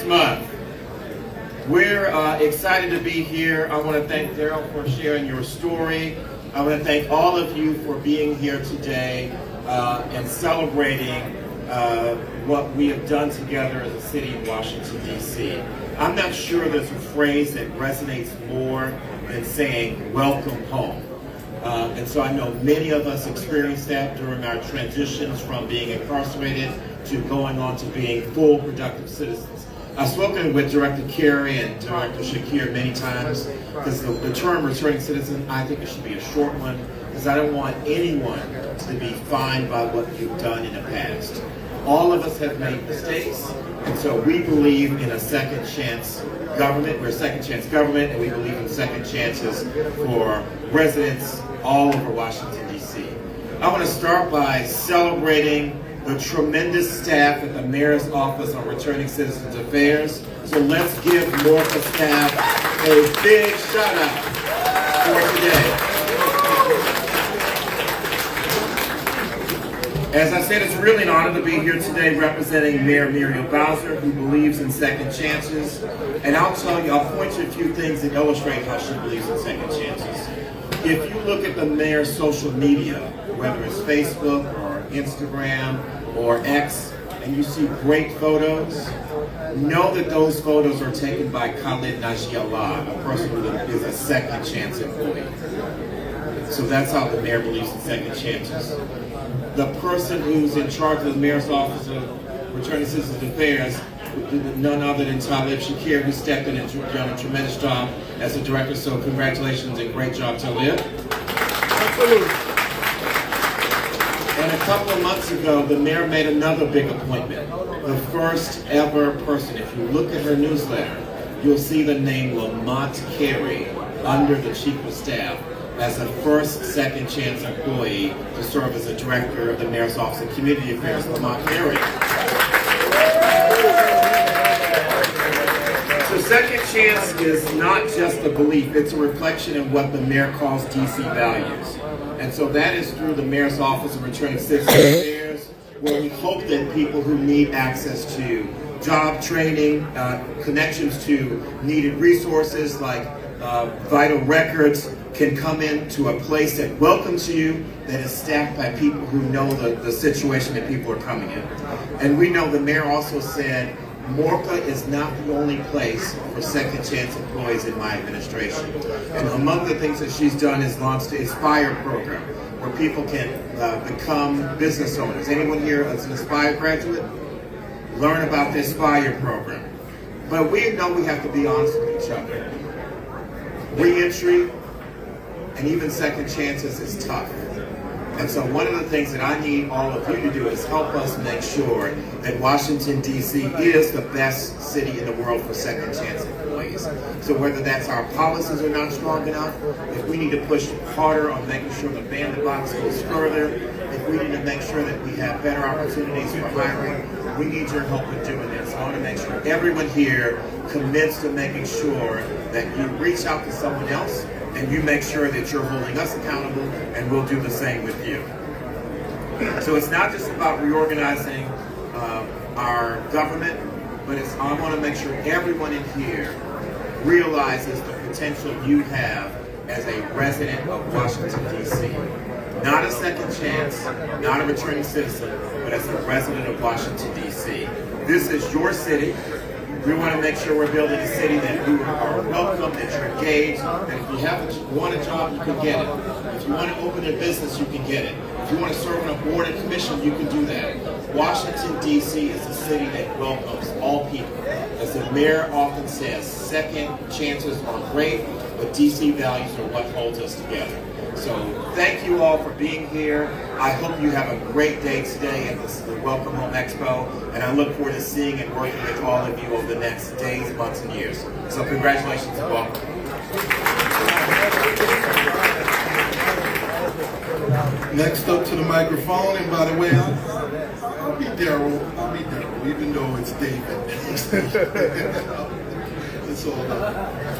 month. We're excited to be here. I want to thank Daryl for sharing your story. I want to thank all of you for being here today and celebrating what we have done together as a city in Washington, D.C. I'm not sure there's a phrase that resonates more than saying, welcome home. And so I know many of us experienced that during our transitions from being incarcerated to going on to being full productive citizens. I've spoken with Director Carey and Director Shakir many times because the term returning citizen, I think it should be a short one because I don't want anyone to be fined by what you've done in the past. All of us have made mistakes, and so we believe in a second chance government. We're a second chance government, and we believe in second chances for residents all over Washington, D.C. I want to start by celebrating the tremendous staff at the Mayor's Office on Returning Citizens Affairs. So let's give Norfolk staff a big shout out for today. As I said, it's really an honor to be here today representing Mayor Muriel Bowser, who believes in second chances. And I'll point to a few things that illustrate how she believes in second chances. If you look at the mayor's social media, whether it's Facebook or Instagram or X, and you see great photos, know that those photos are taken by Khalid Najiallah, a person who is a second chance employee. So that's how the mayor believes in second chances. The person who's in charge of the Mayor's Office of Returning Citizens Affairs, none other than Talib Shakir, who stepped in and done a tremendous job as a director. So congratulations and great job, Talib. Absolutely. And a couple of months ago, the mayor made another big appointment. The first ever person, if you look at her newsletter, you'll see the name Lamont Carey under the chief of staff as the first second chance employee to serve as a director of the Mayor's Office of Community Affairs, Lamont Carey. So second chance is not just a belief, it's a reflection of what the mayor calls DC values. And so that is through the Mayor's Office of Returning Citizens Affairs, where we hope that people who need access to job training, connections to needed resources like vital records, can come into a place that welcomes you, that is staffed by people who know the situation that people are coming in. And we know the mayor also said, Morca is not the only place for second chance employees in my administration. And among the things that she's done is launched the Aspire program, where people can become business owners. Anyone here as an Aspire graduate? Learn about the Aspire program. But we know we have to be honest with each other. Reentry and even second chances is tough. And so one of the things that I need all of you to do is help us make sure that Washington, D.C. is the best city in the world for second chance employees. So whether that's our policies are not strong enough, if we need to push harder on making sure the bandit box goes further, if we need to make sure that we have better opportunities for hiring, we need your help in doing this. I want to make sure everyone here commits to making sure that you reach out to someone else and you make sure that you're holding us accountable, and we'll do the same with you. So it's not just about reorganizing our government, but I want to make sure everyone in here realizes the potential you have as a resident of Washington, D.C. Not a second chance, not a returning citizen, but as a resident of Washington, D.C. This is your city. We want to make sure we're building a city that you are welcome, that you're engaged, that if you want a job, you can get it. If you want to open a business, you can get it. If you want to serve on a board and commission, you can do that. Washington, D.C. is a city that welcomes all people. As the mayor often says, second chances are great, but D.C. values are what holds us together. So thank you all for being here. I hope you have a great day today at the Welcome Home Expo, and I look forward to seeing and working with all of you over the next days, months, and years. So congratulations and welcome. Next up to the microphone, and by the way, I'll be Daryl, even though it's David. It's all good.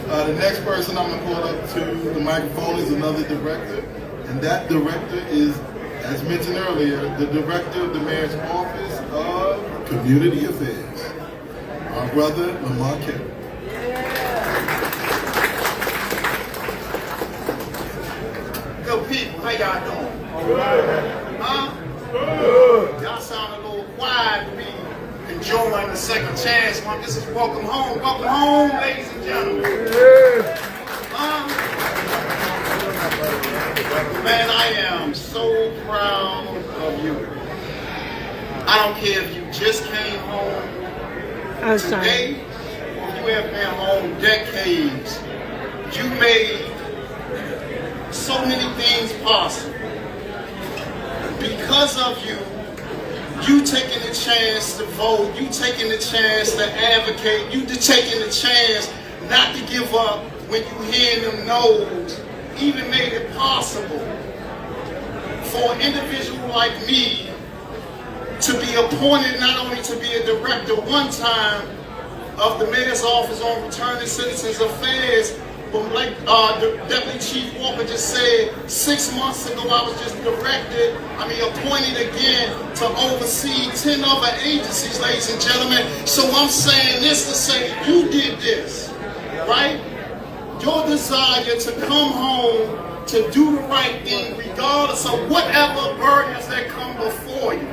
The next person I'm going to call up to the microphone is another director, and that director is, as mentioned earlier, the director of the Mayor's Office of Community Affairs. my brother, Lamar Kelly. Good people, how y'all doing? Huh? Y'all sound a little quiet to be enjoying the second chance one. This is welcome home. Welcome home, ladies and gentlemen. Man, I am so proud of you. I don't care if you just came home today or if you have been home decades. You made so many things possible. Because of you, you taking the chance to vote, you taking the chance to advocate, you taking the chance not to give up when you hear them no's, even made it possible for an individual like me to be appointed not only to be a director one time of the mayor's office on returning citizens affairs, but like Deputy Chief Walker just said, 6 months ago I was just appointed again to oversee 10 other agencies, ladies and gentlemen. So I'm saying this to say, you did this, right? Your desire to come home, to do the right thing, regardless of whatever burdens that come before you.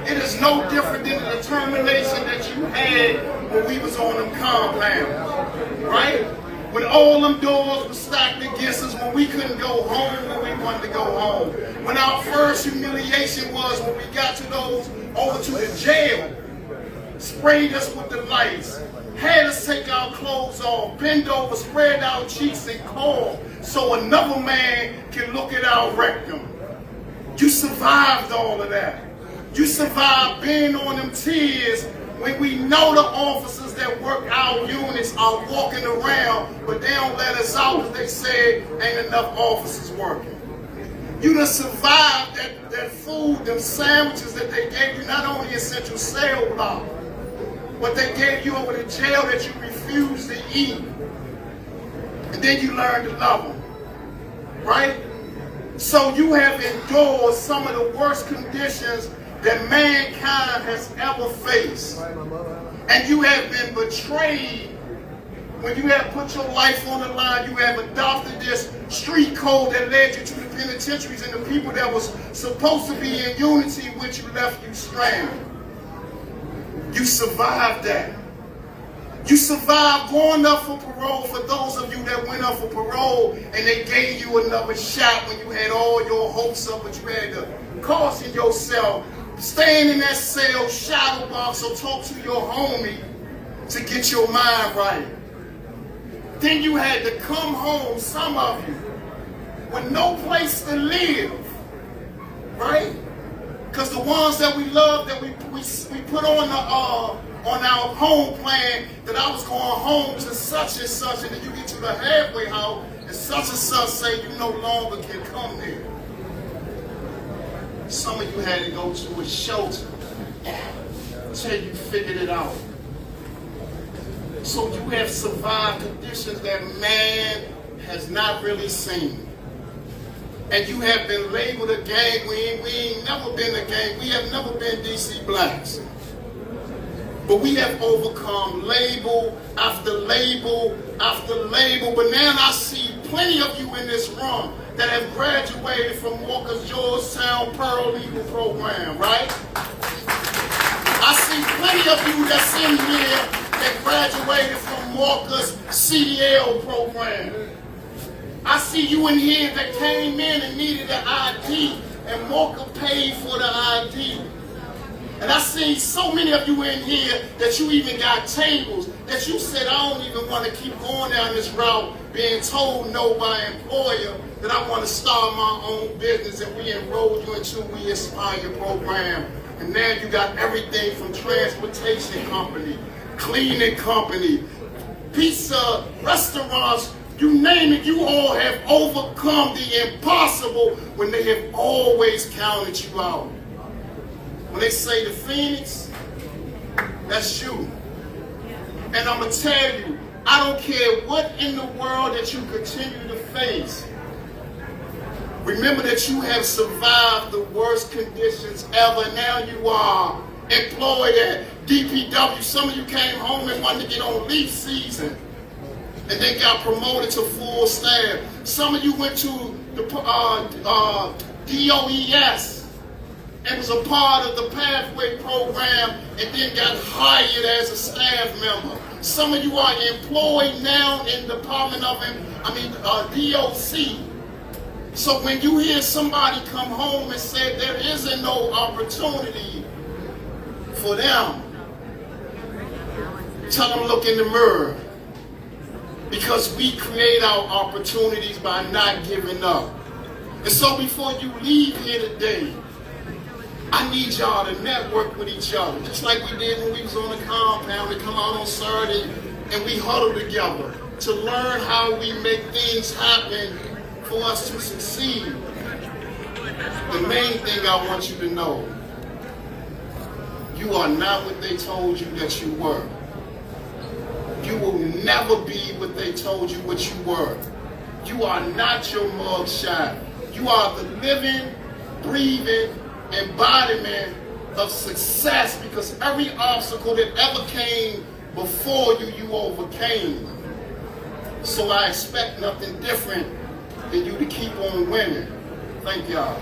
It is no different than the determination that you had when we was on them compounds, right? When all them doors were stacked against us, when we couldn't go home when we wanted to go home. When our first humiliation was when we got to those over to the jail, sprayed us with the lights, had us take our clothes off, bend over, spread our cheeks and call so another man can look at our rectum. You survived all of that. You survived being on them tears when we know the officers that work our units are walking around, but they don't let us out because they say ain't enough officers working. You done survived that food, them sandwiches that they gave you, not only in Central Cell Block, but they gave you over the jail that you refused to eat. And then you learned to love them, right? So you have endured some of the worst conditions that mankind has ever faced. And you have been betrayed when you have put your life on the line. You have adopted this street code that led you to the penitentiaries, and the people that was supposed to be in unity with you left you stranded. You survived that. You survived going up for parole, for those of you that went up for parole and they gave you another shot when you had all your hopes up, but you had to caution yourself, staying in that cell shadow box or talk to your homie to get your mind right. Then you had to come home, some of you, with no place to live, right? Because the ones that we love, that we put on our home plan, that I was going home to such and such, and then you get to the halfway house, and such say you no longer can come there. Some of you had to go to a shelter until you figured it out. So you have survived conditions that man has not really seen. And you have been labeled a gang. We ain't never been a gang. We have never been DC Blacks. But we have overcome label after label after label. But now I see plenty of you in this room that have graduated from Walker's Georgetown Paralegal program, right? I see plenty of you that's in here that graduated from Walker's CDL program. I see you in here that came in and needed an ID, and Walker paid for the ID. And I see so many of you in here that you even got tables that you said, I don't even want to keep going down this route, being told no by an employer, that I want to start my own business, and we enrolled you into We Aspire program. And now you got everything from transportation company, cleaning company, pizza, restaurants, you name it, you all have overcome the impossible when they have always counted you out. When they say the Phoenix, that's you. And I'm going to tell you, I don't care what in the world that you continue to face. Remember that you have survived the worst conditions ever. Now you are employed at DPW, some of you came home and wanted to get on leaf season and then got promoted to full staff. Some of you went to the DOES and was a part of the pathway program and then got hired as a staff member. Some of you are employed now in the Department of, DOC. So when you hear somebody come home and say there isn't no opportunity for them, tell them look in the mirror. Because we create our opportunities by not giving up. And so before you leave here today, I need y'all to network with each other. Just like we did when we was on the compound. We come out on Saturday and we huddle together to learn how we make things happen for us to succeed. The main thing I want you to know, you are not what they told you that you were. You will never be what they told you what you were. You are not your mugshot. You are the living, breathing embodiment of success, because every obstacle that ever came before you, you overcame. So I expect nothing different than you to keep on winning. Thank y'all.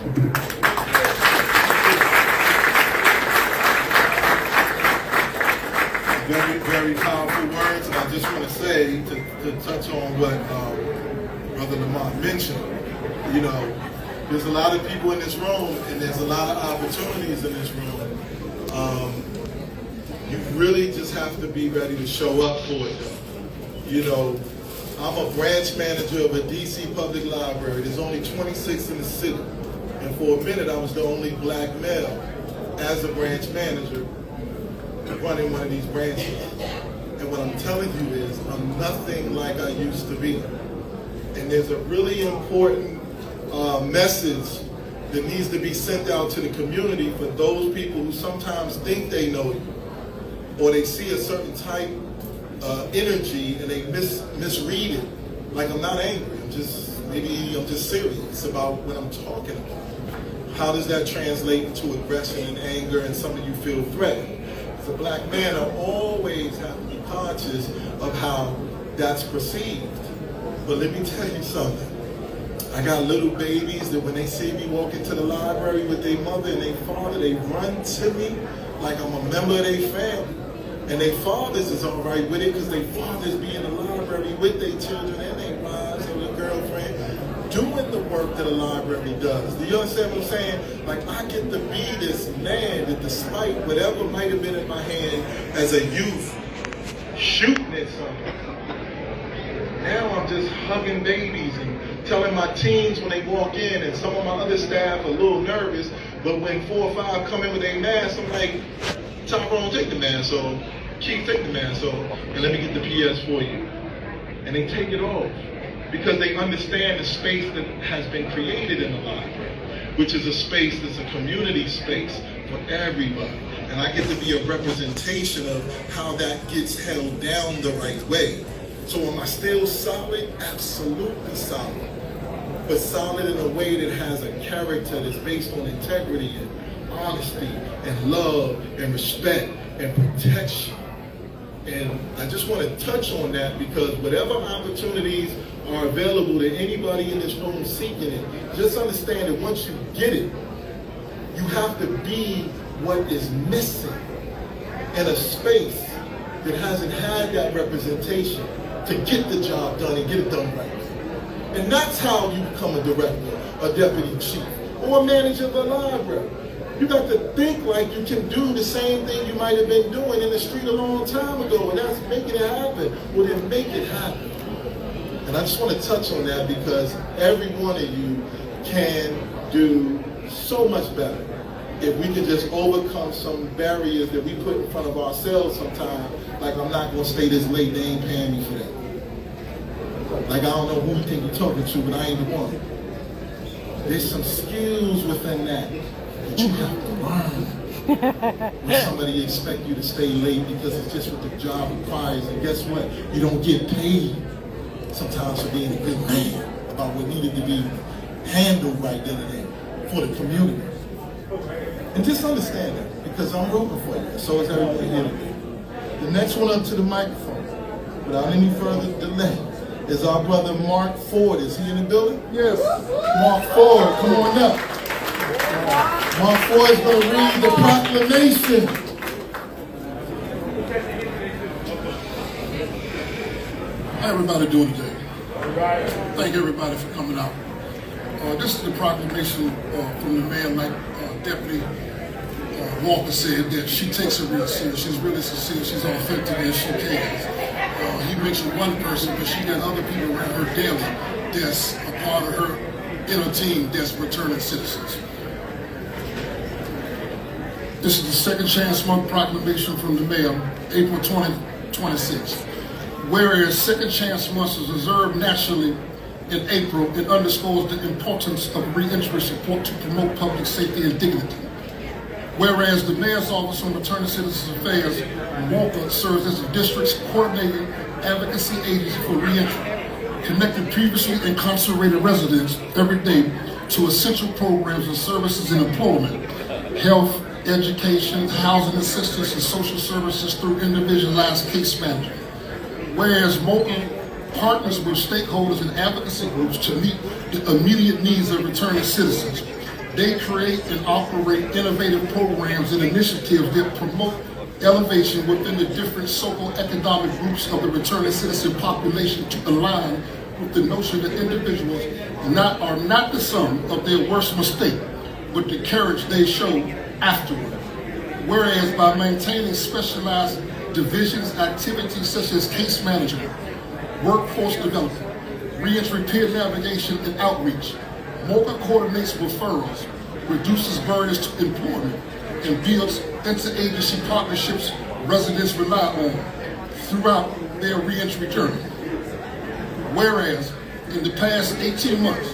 Very, very powerful words, and I just want to say, to touch on what Brother Lamont mentioned, you know, there's a lot of people in this room, and there's a lot of opportunities in this room. You really just have to be ready to show up for it. You know, I'm a branch manager of a DC public library. There's only 26 in the city, and for a minute I was the only black male as a branch manager running one of these branches. And what I'm telling you is, I'm nothing like I used to be. And there's a really important message that needs to be sent out to the community for those people who sometimes think they know you, or they see a certain type of energy and they misread it. Like, I'm not angry, I'm just serious about what I'm talking about. How does that translate into aggression and anger, and some of you feel threatened? As a black man, I always have to be conscious of how that's perceived. But let me tell you something. I got little babies that when they see me walk into the library with their mother and their father, they run to me like I'm a member of their family. And their fathers is all right with it because their fathers be in the library with their children and their wives or their girlfriend, doing the work that a library does. Do you understand what I'm saying? Like, I get to be this man that, despite whatever might have been in my hand as a youth, shooting at something, now I'm just hugging babies and telling my teens when they walk in, and some of my other staff are a little nervous, but when 4 or 5 come in with their masks, I'm like, Tyrone, take the mask off. Chief, take the mask off, and let me get the PS for you. And they take it off, because they understand the space that has been created in the library, which is a space that's a community space for everybody. And I get to be a representation of how that gets held down the right way. So am I still solid? Absolutely solid. But solid in a way that has a character that's based on integrity and honesty and love and respect and protection. And I just want to touch on that, because whatever opportunities are available to anybody in this room seeking it, just understand that once you get it, you have to be what is missing in a space that hasn't had that representation to get the job done and get it done right. And that's how you become a director, a deputy chief, or a manager of a library. You got to think like you can do the same thing you might have been doing in the street a long time ago, and that's making it happen. Well, then make it happen. And I just want to touch on that, because every one of you can do so much better if we can just overcome some barriers that we put in front of ourselves sometimes. Like, I'm not going to stay this late, they ain't paying me for that. Like, I don't know who you think you're talking to, but I ain't the one. There's some skills within that you have to learn. When somebody expect you to stay late because it's just what the job requires, and guess what? You don't get paid sometimes for being a good man about what needed to be handled right then and there for the community. And just understand that, because I'm rooting for you, and so is everybody here today. The next one up to the microphone, without any further delay, is our brother Mark Ford. Is he in the building? Yes. Mark Ford, come on up. Mark Ford is going to read the proclamation. How everybody doing today? Thank everybody for coming out. This is the proclamation from the mayor, like Deputy Walker said, that she takes it real serious. She's really sincere, she's authentic, and she cares. He mentioned one person, but she got other people around her daily that's a part of her inner team that's returning citizens. This is the Second Chance Month proclamation from the mayor, April 2026. Whereas Second Chance Month is observed naturally in April, it underscores the importance of reentry support to promote public safety and dignity. Whereas the Mayor's Office on Returning Citizens Affairs, WELCOME, serves as the district's coordinating advocacy agency for reentry, connecting previously incarcerated residents every day to essential programs and services in employment, health, education, housing assistance, and social services through individualized case management. Whereas WELCOME partners with stakeholders and advocacy groups to meet the immediate needs of returning citizens. They create and operate innovative programs and initiatives that promote elevation within the different socio-economic groups of the returning citizen population to align with the notion that individuals are not the sum of their worst mistake, but the courage they show afterward. Whereas by maintaining specialized divisions, activities such as case management, workforce development, reentry peer navigation and outreach, MOCA coordinates referrals, reduces barriers to employment, and builds interagency partnerships residents rely on throughout their reentry journey. Whereas, in the past 18 months,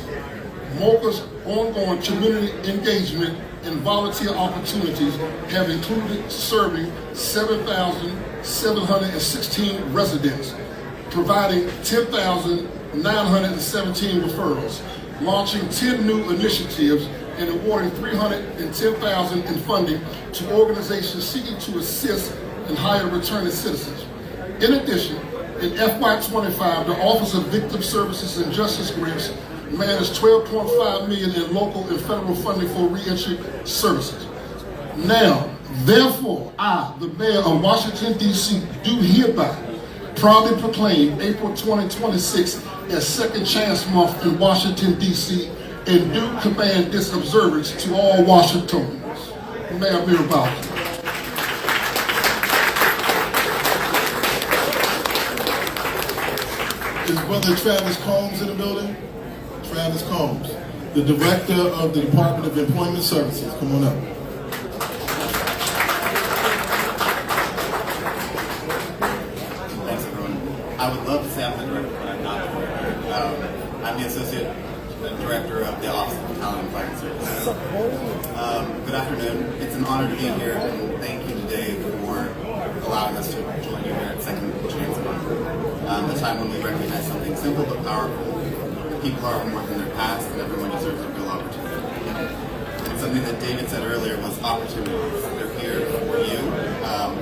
MOCA's ongoing community engagement and volunteer opportunities have included serving 7,716 residents, providing 10,917 referrals, launching 10 new initiatives, and awarding $310,000 in funding to organizations seeking to assist and hire returning citizens. In addition, in FY25, the Office of Victim Services and Justice Grants managed $12.5 million in local and federal funding for reentry services. Now, therefore, I, the Mayor of Washington, D.C., do hereby proudly proclaim April 2026 as Second Chance Month in Washington, D.C., and do command this observance to all Washingtonians. Mayor Mirabal. Is Brother Travis Combs in the building? Travis Combs, the Director of the Department of Employment Services. Come on up. Thanks, everyone. I would love to say I'm the director, but I'm not the director. I'm the Associate Director of the Office of Talent and Client Services. Good afternoon. It's an honor to be here, and thank you today for allowing us to join you here at Second Chance Month. The time when we recognize something simple but powerful. People are more than their past, and everyone deserves a real opportunity. And something that David said earlier was opportunities. They're here for you,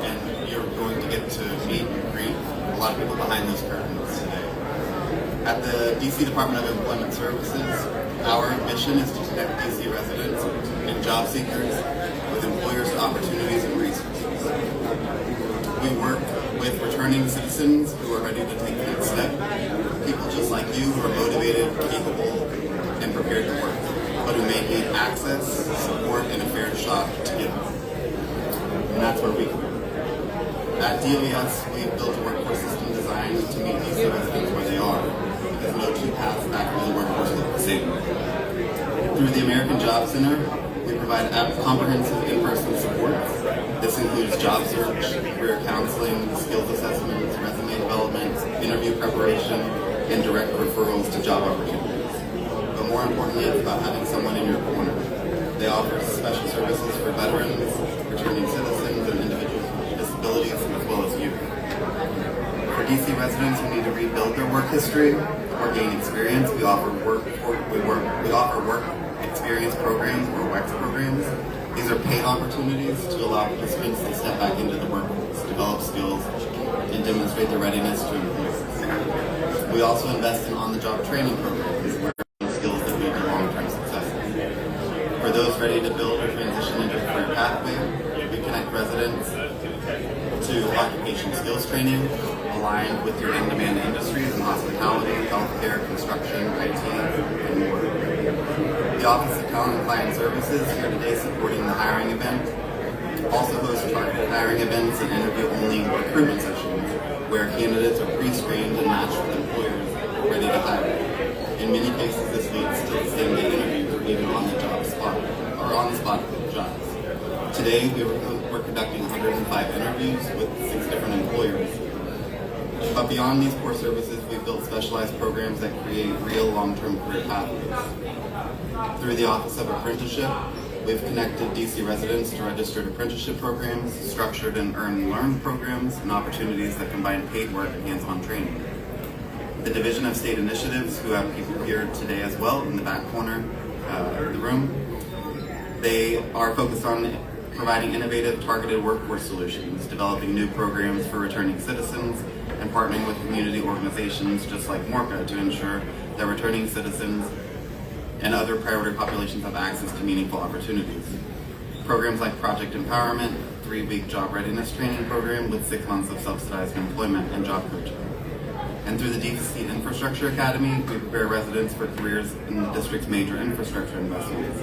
and you're going to get to meet and greet a lot of people behind those curtains today. At the DC Department of Employment Services, our mission is to connect DC residents and job seekers with employers, opportunities, and resources. We work with returning citizens who are ready to take the next step, people just like you who are motivated, capable, and prepared to work, but who may need access, support, and a fair shot to get home. And that's where we come in. At DOES, we've built a workforce system designed to meet DC residents where they are, because no two paths back to the workforce look the same. Through the American Job Center, we provide comprehensive in-person support. This includes job search, career counseling, skills assessments, resume development, interview preparation, and direct referrals to job opportunities. But more importantly, it's about having someone in your corner. They offer special services for veterans, returning citizens, and individuals with disabilities, as well as youth. For DC residents who need to rebuild their work history or gain experience, we offer work experience programs, or WEX programs, These are paid opportunities to allow participants to step back into the workforce, develop skills, and demonstrate their readiness to employers. We also invest in on-the-job training programs where skills that lead to long-term success. For those ready to build or transition into a career pathway, we connect residents to occupational skills training aligned with your in-demand industries in hospitality, healthcare, construction, IT, and more. The Office of Talent and Client Services here today supporting the hiring event also hosts targeted hiring events and interview-only recruitment sessions where candidates are pre-screened and matched with employers ready to hire. In many cases, this leads to the same-day interviews or even on-the-job spot or on-the-spot jobs. Today, we're conducting 105 interviews with 6 different employers. But beyond these core services, we've built specialized programs that create real long-term career pathways. Through the Office of Apprenticeship, we've connected DC residents to registered apprenticeship programs, structured and earn and learn programs, and opportunities that combine paid work and hands-on training. The Division of State Initiatives, who have people here today as well in the back corner of the room, they are focused on providing innovative, targeted workforce solutions, developing new programs for returning citizens, and partnering with community organizations just like MORCA to ensure that returning citizens and other priority populations have access to meaningful opportunities. Programs like Project Empowerment, 3-week job readiness training program with 6 months of subsidized employment and job coaching. And through the DC Infrastructure Academy, we prepare residents for careers in the district's major infrastructure investments,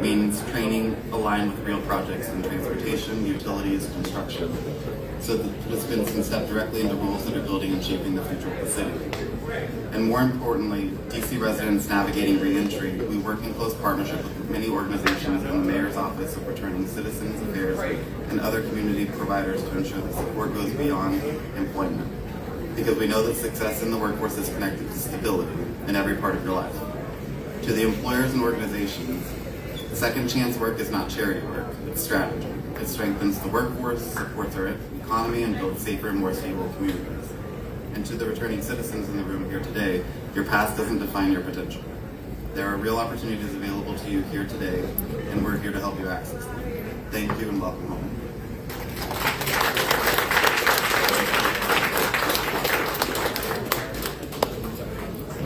means training aligned with real projects in transportation, utilities, construction, so that participants can step directly into roles that are building and shaping the future of the city. And more importantly, DC residents navigating reentry, we work in close partnership with many organizations in the Mayor's Office of Returning Citizens Affairs and other community providers to ensure that support goes beyond employment. Because we know that success in the workforce is connected to stability in every part of your life. To the employers and organizations, second chance work is not charity work, it's strategy. It strengthens the workforce, supports our economy, and builds safer and more stable communities. And to the returning citizens in the room here today, your past doesn't define your potential. There are real opportunities available to you here today, and we're here to help you access them. Thank you and welcome home.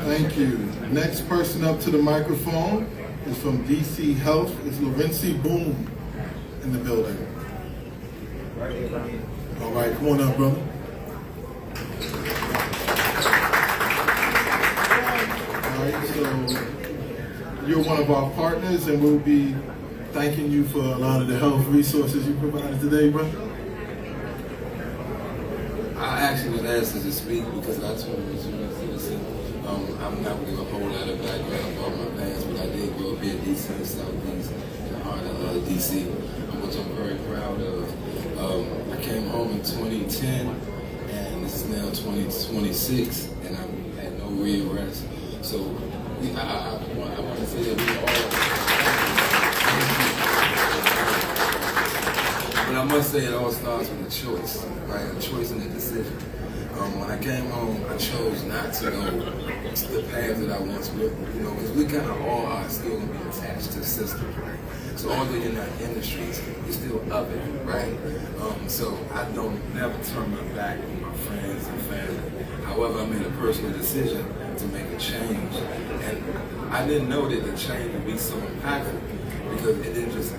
Thank you. Next person up to the microphone is from DC Health. It's Lorenzi Boone in the building. All right, come on up, brother. All right, so you're one of our partners, and we'll be thanking you for a lot of the health resources you provided today, brother. I actually was asked to speak because I told you I'm not really a whole lot of background about my past, but I did grow up in DC, the Southeast, in the heart of DC, which I'm very proud of. I came home in 2010, and this is now 2026, and I've had no real rest. So I want to say that we all, but I must say it all starts with a choice, right? A choice and a decision. When I came home, I chose not to go the path that I once went, because we kind of all are still going to be attached to the system, right? So although you're not in the streets, you're still of it, right? So I don't never turn my back on my friends and family. However, I made a personal decision to make a change, and I didn't know that the change would be so impactful because it didn't just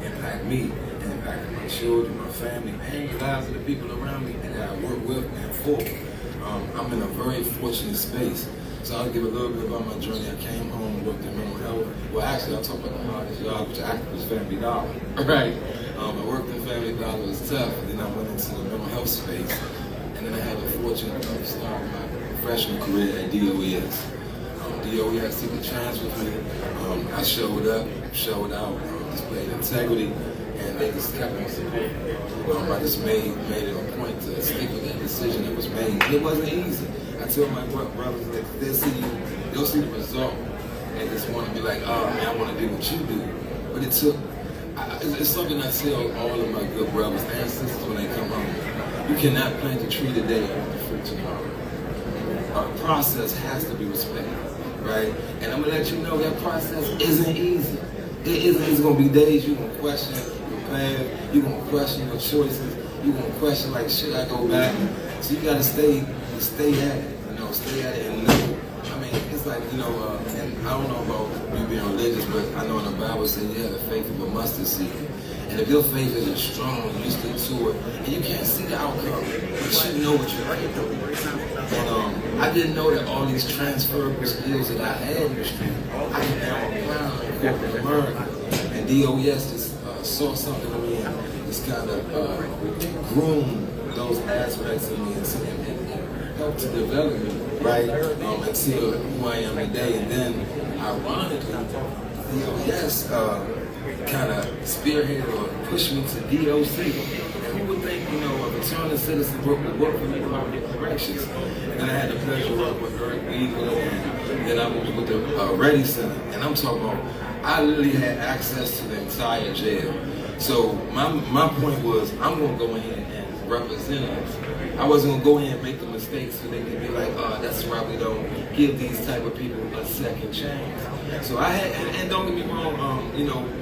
impact me. It impacted my children, my family, and the lives of the people around me that I work with and for. I'm in a very fortunate space. So I'll give a little bit about my journey. I came home, worked in mental health. Well, actually, I'll talk about the hardest job, which actually was Family Dollar. Right. I worked in Family Dollar. It was tough. And then I went into the mental health space. And then I had the fortune of starting my professional career at DOES. DOES took a chance with me. I showed up, showed out, displayed integrity, and they just kept on supporting. I just made it a point to stick with that decision that was made. It wasn't easy. I tell my brothers that they'll see the result and just want to be like, oh man, I want to do what you do. But it took, it's something I tell all of my good brothers and sisters when they come home. You cannot plant a tree today and want the fruit tomorrow. Our process has to be respected, right? And I'm gonna let you know that process isn't easy. It's gonna be days you're gonna question your path, you're gonna question your choices, you're gonna question like, should I go back? So you gotta stay at it, stay at it and know. I mean, it's like, and I don't know about you being religious, but I know in the Bible says you have the faith of a mustard seed. And if your faith isn't strong, you stick to it, and you can't see the outcome, but you know what you're right doing. And I didn't know that all these transferable skills that I had in the street, I can now apply in corporate America. And DOS just saw something in me and just kind of groomed those aspects of me and helped to develop me, right, until who I am today. And then, ironically, DOS kind of spearheaded or pushed me to DOC. And who would think, a returning citizen would work for me about the corrections? And I had the pleasure to work with Eric Weaver, and then I was with the Ready Center. And I'm talking about, I literally had access to the entire jail. So my point was, I'm going to go in and represent us. I wasn't going to go in and make the mistakes so they could be like, that's why we don't give these type of people a second chance. So I had, and don't get me wrong,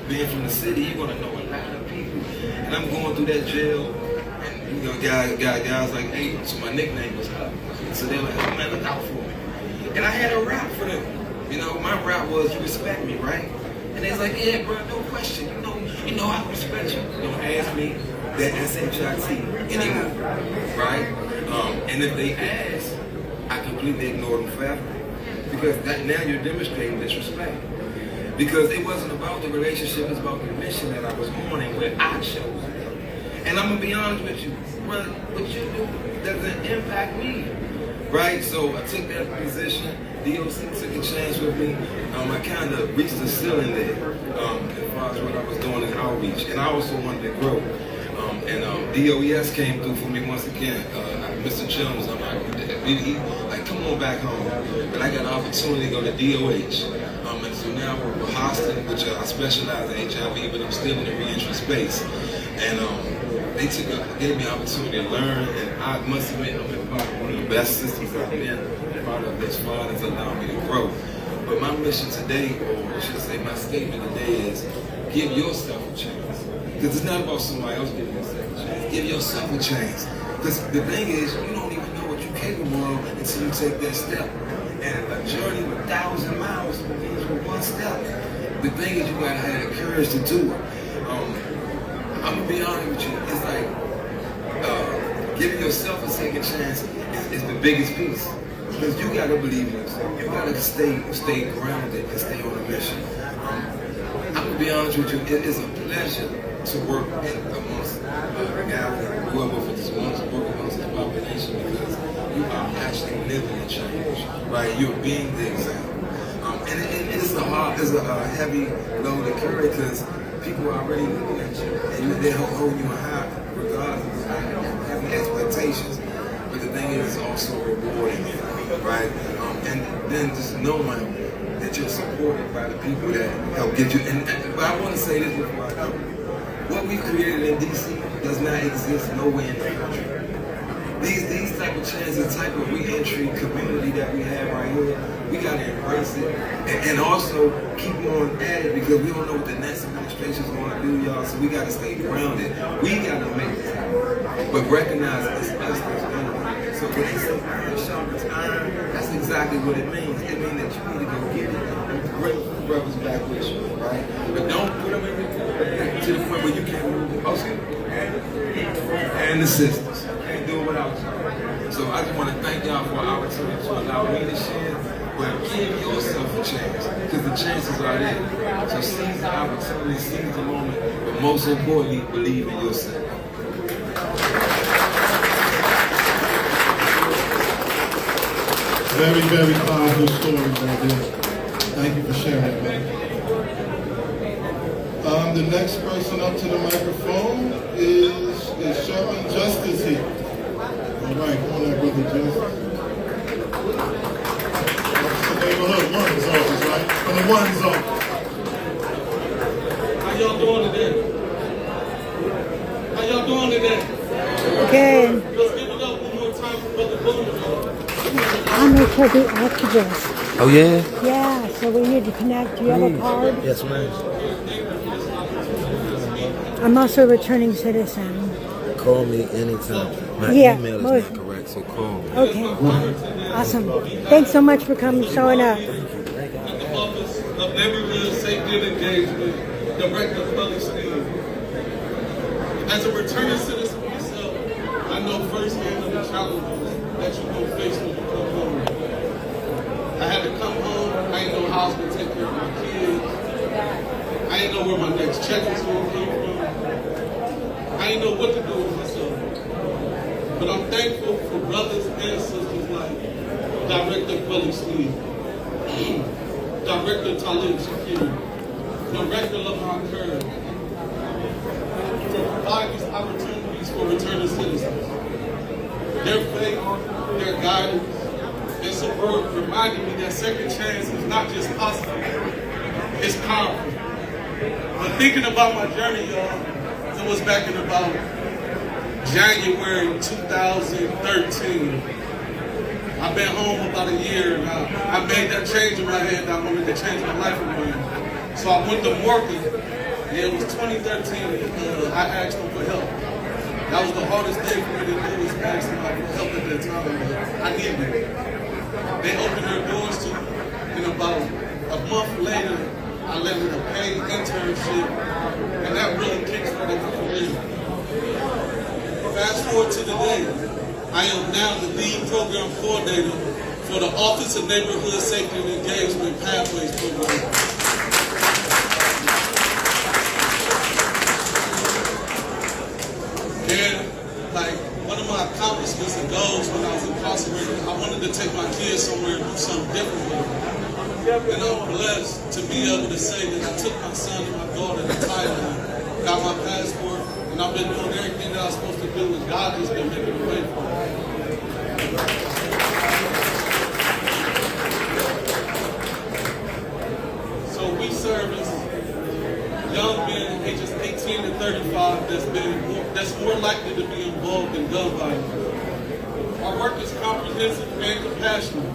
being from the city, you're going to know a lot of people. And I'm going through that jail, and guys like, hey, so my nickname was Hub. So they're like, oh man, look out for me. And I had a rap for them. My rap was, you respect me, right? And they was like, yeah, bro, no question. You know I respect you. Don't ask me that SHIT anymore, right? And if they ask, I completely ignore them forever. Because now you're demonstrating disrespect. Because it wasn't about the relationship, it's about the mission that I was on and where I chose. And I'm gonna be honest with you, brother, what you do doesn't impact me, right? So I took that position. DOC took a chance with me. I kind of reached the ceiling there as far as what I was doing in outreach, and I also wanted to grow. And DOES came through for me once again. Mr. Jones, I'm like, come on back home. But I got an opportunity to go to DOH. And so now I work with Hostin, which I specialize in HIV, but I'm still in the reentry space. And they gave me an opportunity to learn, and I must admit, I'm in part of one of the best systems I've been part of this far has allowed me to grow. But my mission today, or I should say my statement today is, give yourself a chance. Because it's not about somebody else giving yourself a chance. Give yourself a chance. Because the thing is, you don't even know what you're capable of until you take that step. And a journey of 1,000 miles begins with one step. The thing is, you gotta have the courage to do it. I'm gonna be honest with you, it's like giving yourself a second chance is the biggest piece. Because you gotta believe in yourself. You gotta stay grounded and stay on a mission. I'm gonna be honest with you, it is a pleasure to work amongst the guys who are with this work amongst this population, because you are actually living a change, right? You're being the example. And it's a heavy load to carry, because people are already looking at you, and they're holding you high regardless of having expectations. But the thing is, it's also rewarding, right? And then just knowing that you're supported by the people that help get you. But I want to say this before I go. What we created in DC does not exist nowhere in the country. These type of chances, type of reentry community that we have right here, we gotta embrace it and also keep on at it, because we don't know what the next administration is gonna do, y'all. So we gotta stay grounded. We gotta make it happen. But recognize it's us that's doing it. So when they say iron sharpens iron, that's exactly what it means. It means that you need to go get it and bring the brothers back with you, right? But don't put them in the to the point where you can't move the and the sisters. Can't do it without you. So I just want to thank y'all for an opportunity to allow me to share. But give yourself a chance, because the chances are there. So seize the opportunity, seize the moment, but most importantly, believe in yourself. Very, very powerful story right there. Thank you for sharing, man. The next person up to the microphone is Sherman Justice here. All right, come on there, Brother Justice. Neighborhood One's office, right? From the One's office. How y'all doing today? How y'all doing today? Good. Let's give it up one more time for Brother Boone. I'm here for the activist. Oh yeah? Yeah, so we need to connect. Do you have a card? Yes, ma'am. Thank I'm also a returning citizen. Call me anytime. My Yeah, email is most- not correct, so call me. Okay. Awesome. Thanks so much for showing up. In the Office of Neighborhood Safety and Engagement, Director Public Steve. As a returning citizen myself, I know firsthand of the challenges that you will face when you come home. I had to come home, I didn't know how I was going to take care of my kids. I didn't know where my next check was going to come from. I didn't know what to do with myself. But I'm thankful for brothers and sisters like Director Public Steve, Director Talib Shakir, Director Lamont Kerr, for providing these opportunities for returning citizens. Their faith, their guidance, and support reminded me that second chance is not just possible, it's powerful. But thinking about my journey, y'all, it was back in about January 2013. I've been home about a year now. I made that change in my head that I wanted to change my life around. So I went to Morgan. It was 2013. I asked them for help. That was the hardest thing for me to do, was ask somebody for help at that time. I needed it. They opened their doors to me, and about a month later, I landed a paid internship, and that really kickstarted my career. Fast forward to today, I am now the lead program coordinator for the Office of Neighborhood Safety and Engagement Pathways program. And like one of my accomplishments and goals when I was incarcerated, I wanted to take my kids somewhere and do something different with them. And I'm blessed to be able to say that I took my son and my daughter to Thailand, got my passport, and I've been doing everything that I was supposed to do, and God has been making a way for me. So we service young men ages 18 to 35 that's more likely to be involved in gun violence. Our work is comprehensive and compassionate.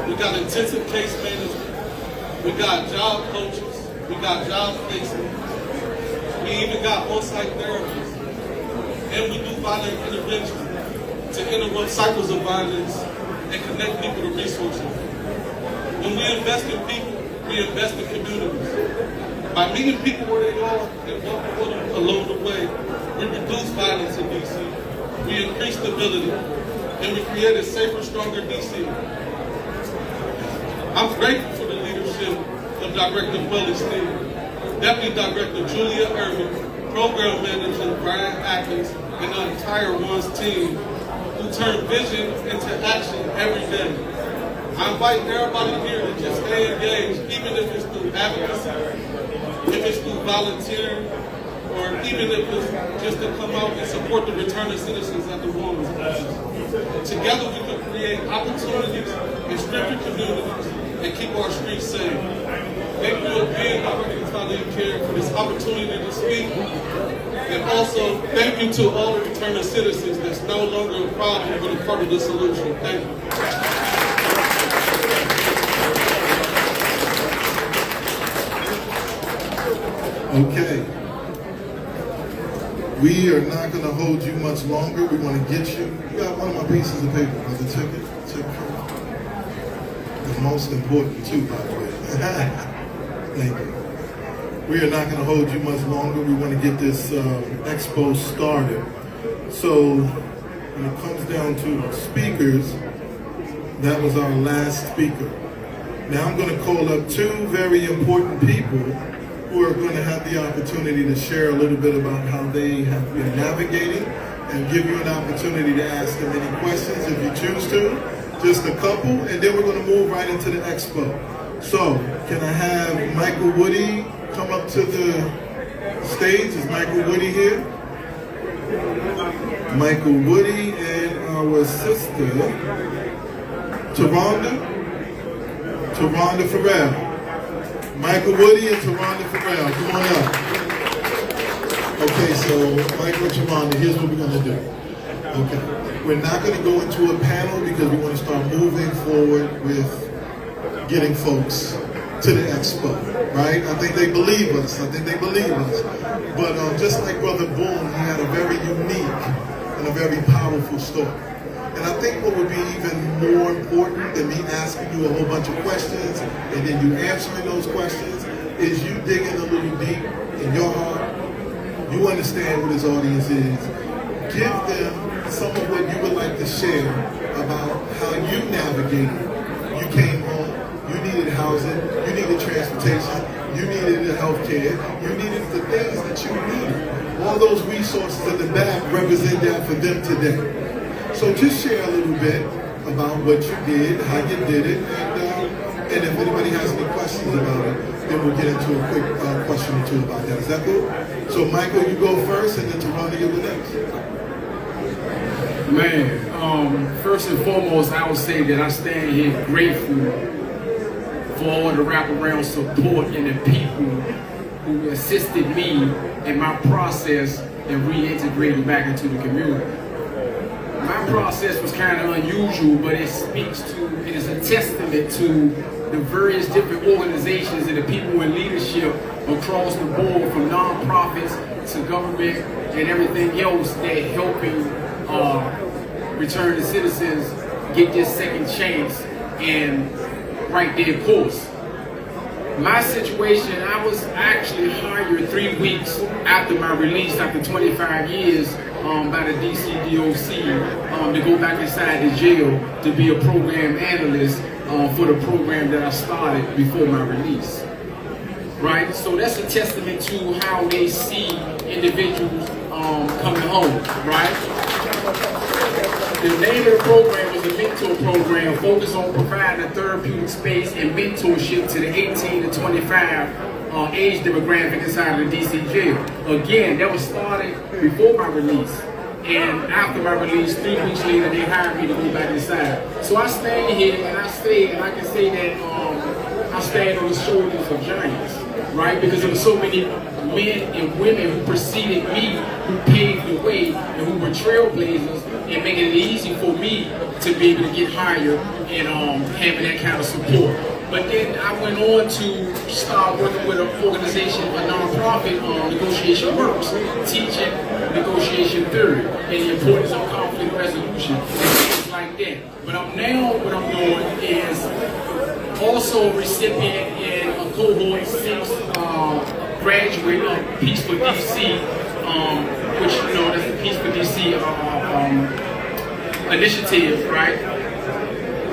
We got intensive case management. We got job coaches. We got job placement. We even got on-site therapists. And we do violent intervention to interrupt cycles of violence and connect people to resources. When we invest in people, we invest in communities. By meeting people where they are and walking with them along the way, we reduce violence in D.C. We increase stability, and we create a safer, stronger D.C. I'm grateful for the leadership of Director Willie Steve, Deputy Director Julia Irvin, Program Manager Brian Atkins, and the entire ONE's team who turn vision into action every day. I invite everybody here to just stay engaged, even if it's through advocacy, if it's through volunteering, or even if it's just to come out and support the returning citizens at the ONE's office. Together we can create opportunities and strengthen communities and keep our streets safe. Thank you again, Dr. Talib Shakir, for this opportunity to speak. And also, thank you to all the returning citizens that's no longer a problem, but a part of the solution. Thank you. Okay. We are not going to hold you much longer. We want to get you. You got one of my pieces of paper. Was the ticket? The most important too, by the way. Thank you. We are not going to hold you much longer. We want to get this expo started. So when it comes down to speakers, that was our last speaker. Now I'm going to call up two very important people who are going to have the opportunity to share a little bit about how they have been navigating and give you an opportunity to ask them any questions if you choose to. Just a couple, and then we're going to move right into the expo. So, can I have Michael Woody come up to the stage? Is Michael Woody here? Michael Woody and our sister, Taronda Farrell. Michael Woody and Taronda Farrell, come on up. Okay, so Michael and Taronda, here's what we're going to do. Okay, we're not going to go into a panel because we want to start moving forward with getting folks to the expo, right? I think they believe us. But just like Brother Boone, he had a very unique and a very powerful story. And I think what would be even more important than me asking you a whole bunch of questions and then you answering those questions is you digging a little deep in your heart. You understand what his audience is. Give them some of what you would like to share about how you navigated. You came home, you needed housing, you needed transportation, you needed health care, you needed the things that you needed. All those resources in the back represent that for them today. So just share a little bit about what you did, how you did it, and if anybody has any questions about it, then we'll get into a quick question or two about that. Is that cool? So Michael, you go first, and then Toronto, you go next. Man, first and foremost, I would say that I stand here grateful for all the wraparound support and the people who assisted me in my process in reintegrating back into the community. My process was kind of unusual, but it is a testament to the various different organizations and the people in leadership across the board, from nonprofits to government and everything else, that helping returning citizens get this second chance and write their course. My situation, I was actually hired 3 weeks after my release, after 25 years, by the DC DOC to go back inside the jail to be a program analyst for the program that I started before my release. Right? So that's a testament to how they see individuals coming home, right? The name of the program is a mentor program focused on providing a therapeutic space and mentorship to the 18 to 25 age demographic inside of the DC jail. Again, that was started before my release. And after my release, 3 weeks later, they hired me to go back inside. So I stand here and I can say that I stand on the shoulders of giants, right? Because there were so many men and women who preceded me, who paved the way, and who were trailblazers, and making it easy for me to be able to get hired and having that kind of support. But then I went on to start working with an organization, a nonprofit, Negotiation Works, teaching negotiation theory and the importance of conflict resolution and things like that. But what I'm doing is also a recipient in a cohort 6 graduate of Peace for DC, which that's the Peace for DC initiative, right?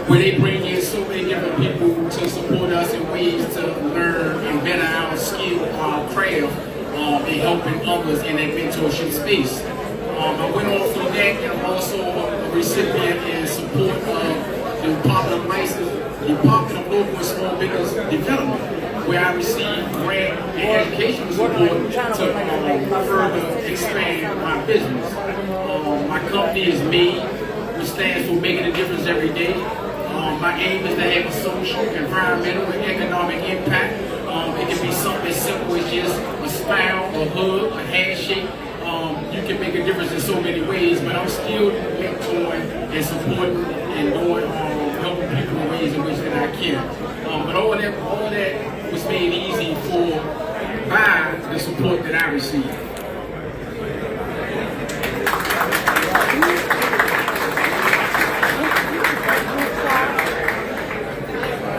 Where they bring in so many different people to support us in ways to learn and better our skill, our craft, and helping others in that mentorship space. I went on through that, and I'm also a recipient and support of the Department of Local and Small Business Development, where I received grant and educational support to further expand my business. My company is MADE, which stands for Making a Difference Every Day. My aim is to have a social, environmental, and economic impact. It can be something as simple as just a smile, a hug, a handshake. You can make a difference in so many ways, but I'm still mentoring and supporting and doing, helping people in ways in which that I can. But all that was made easy by the support that I received.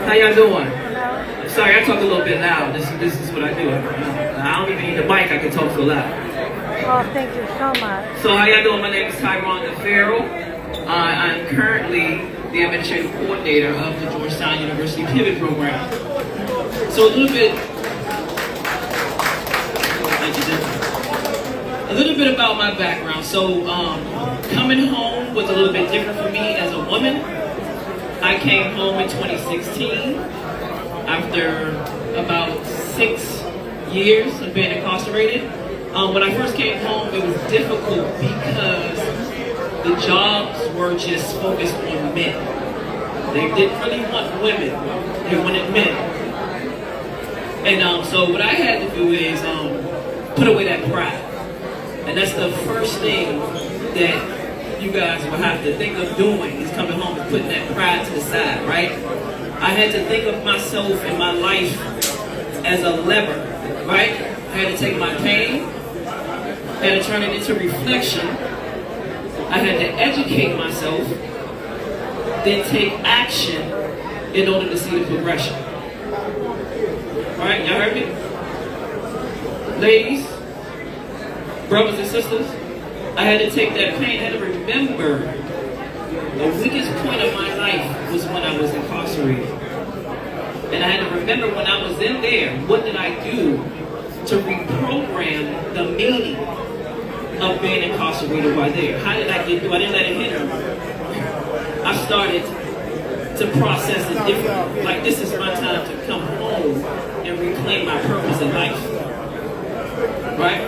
How y'all doing? Sorry, I talk a little bit loud. This is what I do. I don't even need the mic. I can talk so loud. Oh, thank you so much. So how y'all doing? My name is Tyrone DeFaro. I'm currently the administrative coordinator of the Georgetown University Pivot Program. So a little bit about my background. So coming home was a little bit different for me as a woman. I came home in 2016 after about 6 years of being incarcerated. When I first came home, it was difficult because the jobs were just focused on men. They didn't really want women, they wanted men. And so what I had to do is put away that pride. And that's the first thing that you guys will have to think of doing, is coming home and putting that pride to the side, right? I had to think of myself and my life as a lever, right? I had to take my pain, had to turn it into reflection. I had to educate myself, then take action in order to see the progression. All right, y'all heard me? Ladies, brothers and sisters, I had to take that pain, I had to remember the weakest point of my life was when I was incarcerated. And I had to remember when I was in there, what did I do to reprogram the meaning of being incarcerated while there? How did I get through? I didn't let it hinder me. I started to process it differently. Like, this is my time to come home and reclaim my purpose in life. Right?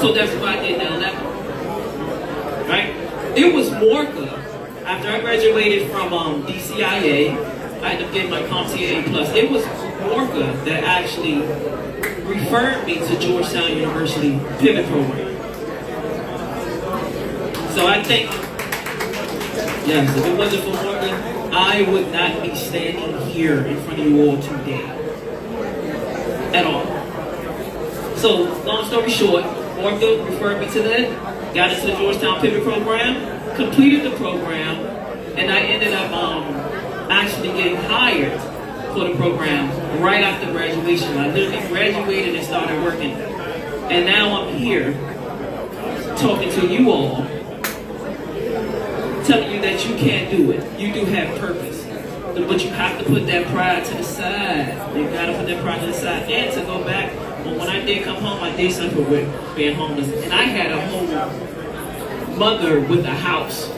So that's why I did that 11. Right? It was Morca. After I graduated from DCIA, I ended up getting my CompTIA A+. It was Morca that actually referred me to Georgetown University Pivot Program. So I think, yes, if it wasn't for Morca, I would not be standing here in front of you all today. At all. So, long story short, Morca referred me to that, got into the Georgetown Pivot Program, completed the program, and I ended up actually getting hired for the program right after graduation. I literally graduated and started working. And now I'm here talking to you all, telling you that you can do it. You do have purpose. But you have to put that pride to the side. You gotta put that pride to the side. And to go back, when I did come home, I did suffer with being homeless. And I had a whole mother with a house.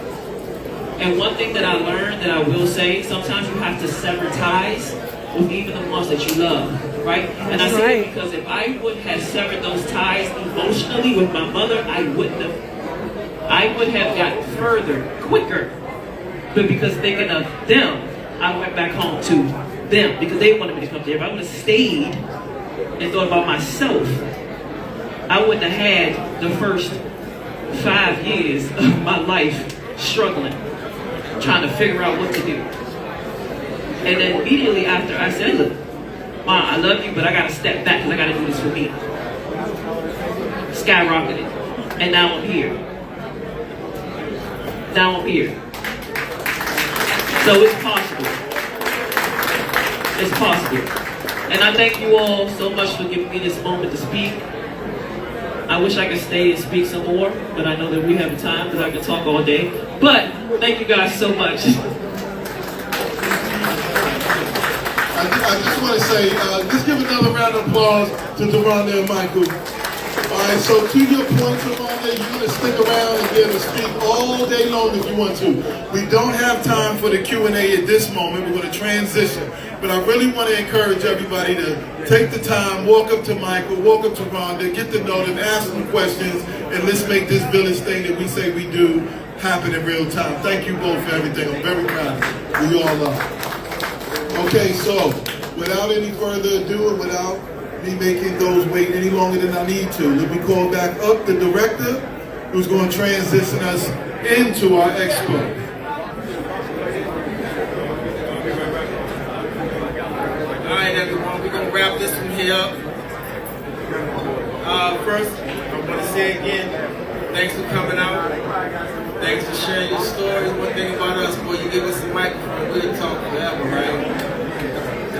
And one thing that I learned that I will say, sometimes you have to sever ties with even the ones that you love, right? And I say it because if I would have severed those ties emotionally with my mother, I would have gotten further, quicker. But because thinking of them, I went back home to them because they wanted me to come there. If I would have stayed and thought about myself, I wouldn't have had the first 5 years of my life struggling, trying to figure out what to do. And then immediately after, I said, look, Mom, I love you, but I gotta step back because I gotta do this for me. Skyrocketed. And now I'm here. Now I'm here. So it's possible. It's possible. And I thank you all so much for giving me this moment to speak. I wish I could stay and speak some more, but I know that we have time because I can talk all day. But thank you guys so much. I just want to say, just give another round of applause to Deronda and Michael. All right, so to your point, Deronda, you're going to stick around and be able to speak all day long if you want to. We don't have time for the Q&A at this moment. We're going to transition. But I really want to encourage everybody to take the time, walk up to Michael, walk up to Rhonda, get to know them, ask them questions, and let's make this village thing that we say we do happen in real time. Thank you both for everything. I'm very proud of you. We all are. Okay, so without any further ado and without me making those wait any longer than I need to, let me call back up the director who's going to transition us into our expo. All right, everyone, we're going to wrap this one here up. First, I want to say again, thanks for coming out. Thanks for sharing your stories. One thing about us, boy, you give us a microphone, we'll talk forever, right?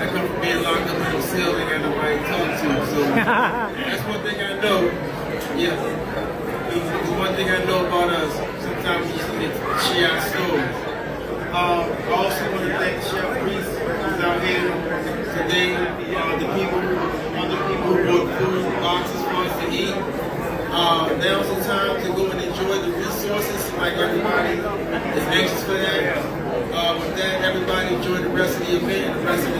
I come from being locked up in the cell, they got nobody to talk to. So that's one thing I know. Yeah. It's one thing I know about us. Sometimes we just need to share our stories. I also want to thank Chef Reese who's out here today. Other people who brought food boxes for us to eat. Now's the time to go and enjoy the resources like everybody is anxious for that. With that, everybody enjoy the rest of the event and the rest of the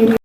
day.